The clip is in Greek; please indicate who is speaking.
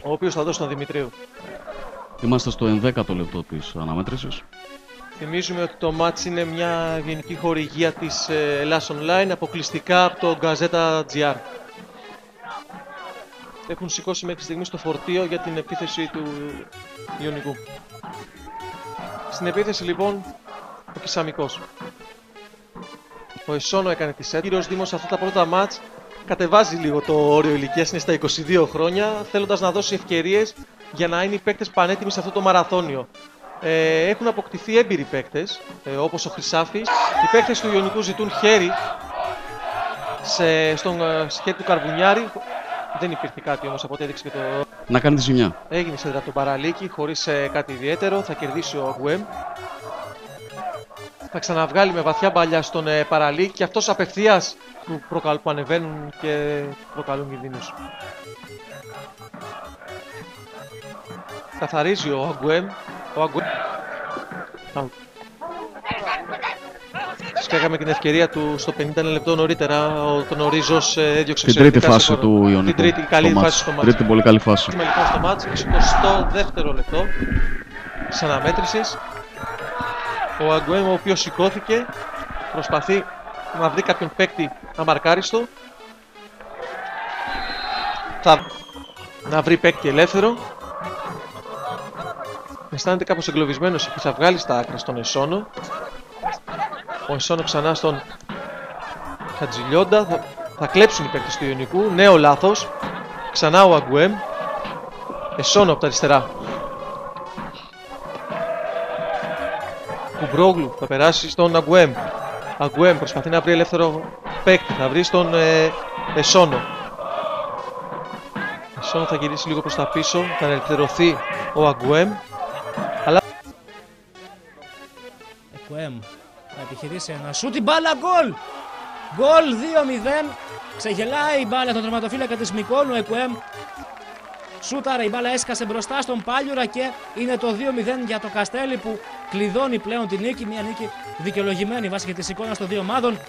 Speaker 1: ο οποίος θα δώσει τον Δημητρίου.
Speaker 2: Είμαστε στο 11ο λεπτό της αναμέτρησης.
Speaker 1: Θυμίζουμε ότι το μάτς είναι μια γενική χορηγία της Ελλάς Online, αποκλειστικά από το Gazeta.gr. Έχουν σηκώσει μέχρι στιγμή το φορτίο για την επίθεση του Ιωνικού. Στην επίθεση λοιπόν ο Κισαμικός. Ο Εσόνο έκανε τη σέντρα. Ο κύριος Δήμος σε αυτά τα πρώτα μάτς κατεβάζει λίγο το όριο ηλικίας, είναι στα 22 χρόνια, θέλοντας να δώσει ευκαιρίες για να είναι οι παίκτες πανέτοιμοι σε αυτό το μαραθώνιο. Έχουν αποκτηθεί έμπειροι παίκτες, όπως ο Χρυσάφης. Οι παίκτες του Ιωνικού ζητούν χέρι στον χέρι του Καρβουνιάρη. Δεν υπήρχε κάτι όμως από ό,τι έδειξε και το...
Speaker 2: Να κάνει τη ζημιά.
Speaker 1: Έγινε σέντρα από τον Παραλίκη, χωρίς κάτι ιδιαίτερο. Θα κερδίσει ο Αγουέμ. Θα ξαναβγάλει με βαθιά μπαλιά στον Παραλίκη και αυτός απευθείας που ανεβαίνουν και προκαλούν κινδύνους. Καθαρίζει ο Αγουέμ. Σκάγαμε και την ευκαιρία του στο 51 λεπτό νωρίτερα. Τον Ορίζος έδιωξε
Speaker 2: στην τρίτη φάση του Ιωνικού.
Speaker 1: Την τρίτη καλή φάση στο μάτς.
Speaker 2: Τρίτη πολύ καλή φάση.
Speaker 1: Είμαι λοιπόν στο μάτς, 22ο λεπτό της αναμέτρησης. Ο Αγκουέμ, ο οποίος σηκώθηκε, προσπαθεί να βρει κάποιον παίκτη αμαρκάριστο. Να βρει παίκτη ελεύθερο. Αισθάνεται κάπως εγκλωβισμένος και θα βγάλει στα άκρα στον Εσόνο. Ο Εσόνο ξανά στον Χατζηλιόντα. Θα κλέψουν οι παίκτες του Ιωνικού. Νέο λάθος. Ξανά ο Αγκουέμ. Εσόνο από τα αριστερά. Κουμπρόγλου θα περάσει στον Αγκουέμ. Αγκουέμ προσπαθεί να βρει ελεύθερο παίκτη. Θα βρει στον Εσόνο. Εσόνο θα γυρίσει λίγο προς τα πίσω. Θα ελευθερωθεί ο Αγκουέμ.
Speaker 3: Αγκουέμ θα επιχειρήσει ένα σούτ, η μπάλα γκολ! Γκολ 2-0. Ξεγελάει η μπάλα τον τερματοφύλακα της Μυκόνου. Αγκουέμ σούταρε, η μπάλα έσκασε μπροστά στον Πάλιουρα και είναι το 2-0 για το Καστέλι που κλειδώνει πλέον τη νίκη. Μια νίκη δικαιολογημένη βάσει και της εικόνας των δύο ομάδων.